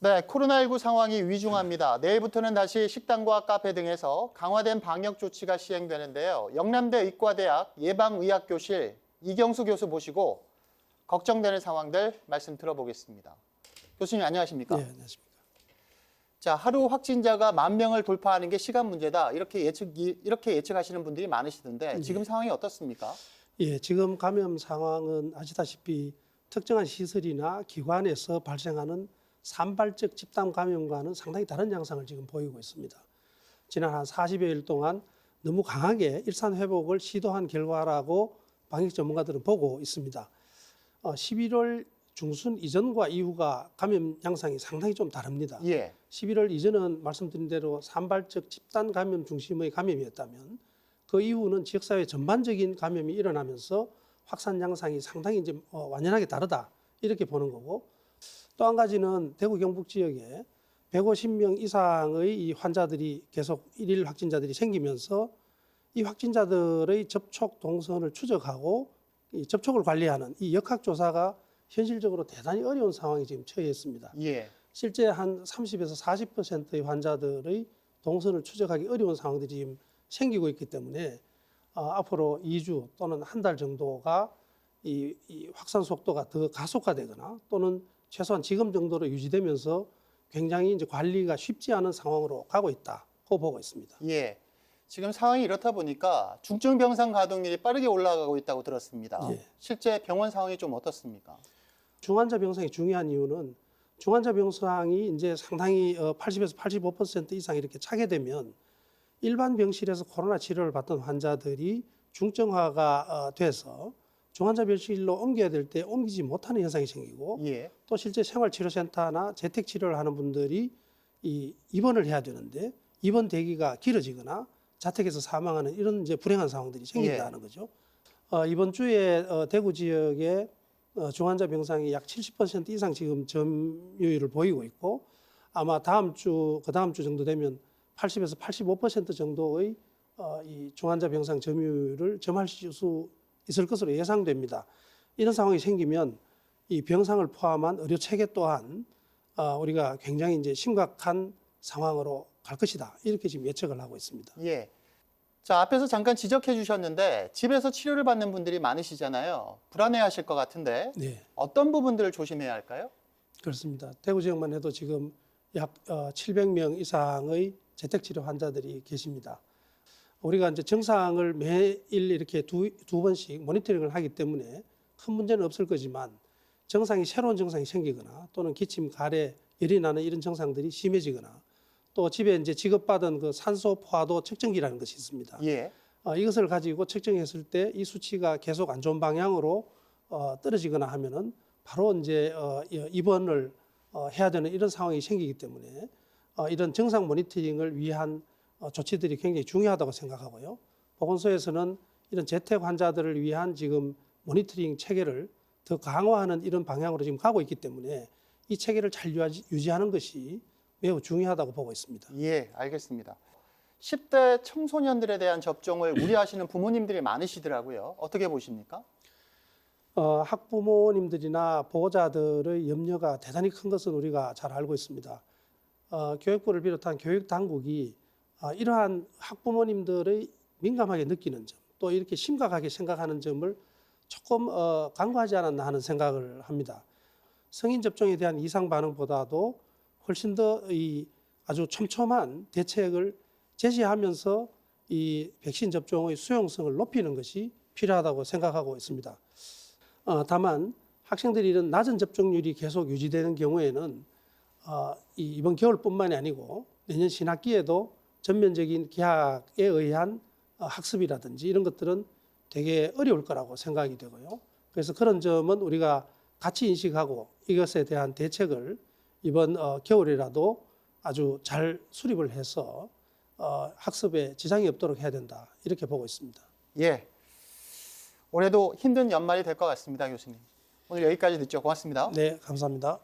네, 코로나19 상황이 위중합니다. 내일부터는 다시 식당과 카페 등에서 강화된 방역 조치가 시행되는데요. 영남대 의과대학 예방의학교실 이경수 교수 모시고 걱정되는 상황들 말씀 들어보겠습니다. 교수님 안녕하십니까? 네, 안녕하십니까. 자, 하루 확진자가 10,000명을 돌파하는 게 시간 문제다. 이렇게 예측하시는 분들이 많으시던데 지금 상황이 어떻습니까? 예, 지금 감염 상황은 아시다시피 특정한 시설이나 기관에서 발생하는 산발적 집단 감염과는 상당히 다른 양상을 지금 보이고 있습니다. 지난 한 40여일 동안 너무 강하게 일산 회복을 시도한 결과라고 방역 전문가들은 보고 있습니다. 11월 중순 이전과 이후가 감염 양상이 상당히 좀 다릅니다. 예. 11월 이전은 말씀드린 대로 산발적 집단 감염 중심의 감염이었다면 그 이후는 지역사회 전반적인 감염이 일어나면서 확산 양상이 상당히 이제 완연하게 다르다 이렇게 보는 거고, 또 한 가지는 대구 경북 지역에 150명 이상의 이 환자들이 계속 일일 확진자들이 생기면서 이 확진자들의 접촉 동선을 추적하고 이 접촉을 관리하는 이 역학조사가 현실적으로 대단히 어려운 상황에 지금 처해 있습니다. 예. 실제 한 30에서 40%의 환자들의 동선을 추적하기 어려운 상황들이 지금 생기고 있기 때문에 앞으로 2주 또는 한 달 정도가 이 확산 속도가 더 가속화되거나 또는 최소한 지금 정도로 유지되면서 굉장히 이제 관리가 쉽지 않은 상황으로 가고 있다고 보고 있습니다. 예. 지금 상황이 이렇다 보니까 중증 병상 가동률이 빠르게 올라가고 있다고 들었습니다. 예. 실제 병원 상황이 좀 어떻습니까? 중환자 병상이 중요한 이유는 중환자 병상이 이제 상당히 80에서 85% 이상 이렇게 차게 되면 일반 병실에서 코로나 치료를 받던 환자들이 중증화가 돼서 중환자 병실로 옮겨야 될 때 옮기지 못하는 현상이 생기고, 예. 또 실제 생활치료센터나 재택치료를 하는 분들이 입원을 해야 되는데 입원 대기가 길어지거나 자택에서 사망하는 이런 이제 불행한 상황들이 생긴다는 거죠. 이번 주에 대구 지역에 중환자 병상이 약 70% 이상 지금 점유율을 보이고 있고, 아마 다음 주, 그 다음 주 정도 되면 80에서 85% 정도의 이 중환자 병상 점유율을 점할 수 있을 것으로 예상됩니다. 이런 상황이 생기면 이 병상을 포함한 의료 체계 또한 우리가 굉장히 이제 심각한 상황으로 갈 것이다. 이렇게 지금 예측을 하고 있습니다. 예. 자, 앞에서 잠깐 지적해 주셨는데 집에서 치료를 받는 분들이 많으시잖아요. 불안해하실 것 같은데 네, 어떤 부분들을 조심해야 할까요? 그렇습니다. 대구 지역만 해도 지금 약 700명 이상의 재택치료 환자들이 계십니다. 우리가 이제 증상을 매일 이렇게 두 번씩 모니터링을 하기 때문에 큰 문제는 없을 거지만 새로운 증상이 생기거나 또는 기침, 가래, 열이 나는 이런 증상들이 심해지거나 또 집에 이제 지급받은 그 산소 포화도 측정기라는 것이 있습니다. 예. 이것을 가지고 측정했을 때 이 수치가 계속 안 좋은 방향으로 떨어지거나 하면은 바로 이제 입원을 해야 되는 이런 상황이 생기기 때문에 이런 증상 모니터링을 위한 조치들이 굉장히 중요하다고 생각하고요. 보건소에서는 이런 재택 환자들을 위한 지금 모니터링 체계를 더 강화하는 이런 방향으로 지금 가고 있기 때문에 이 체계를 잘 유지하는 것이 매우 중요하다고 보고 있습니다. 예, 알겠습니다. 10대 청소년들에 대한 접종을 우려하시는 부모님들이 많으시더라고요. 어떻게 보십니까? 학부모님들이나 보호자들의 염려가 대단히 큰 것은 우리가 잘 알고 있습니다. 교육부를 비롯한 교육 당국이 이러한 학부모님들의 민감하게 느끼는 점, 또 이렇게 심각하게 생각하는 점을 조금 간과하지 않았나 하는 생각을 합니다. 성인 접종에 대한 이상 반응보다도 훨씬 더 아주 촘촘한 대책을 제시하면서 이 백신 접종의 수용성을 높이는 것이 필요하다고 생각하고 있습니다. 다만 학생들이 이런 낮은 접종률이 계속 유지되는 경우에는 이번 겨울뿐만이 아니고 내년 신학기에도 전면적인 개학에 의한 학습이라든지 이런 것들은 되게 어려울 거라고 생각이 되고요. 그래서 그런 점은 우리가 같이 인식하고 이것에 대한 대책을 이번 겨울이라도 아주 잘 수립을 해서 학습에 지장이 없도록 해야 된다. 이렇게 보고 있습니다. 예. 올해도 힘든 연말이 될 것 같습니다, 교수님. 오늘 여기까지 듣죠. 고맙습니다. 네, 감사합니다.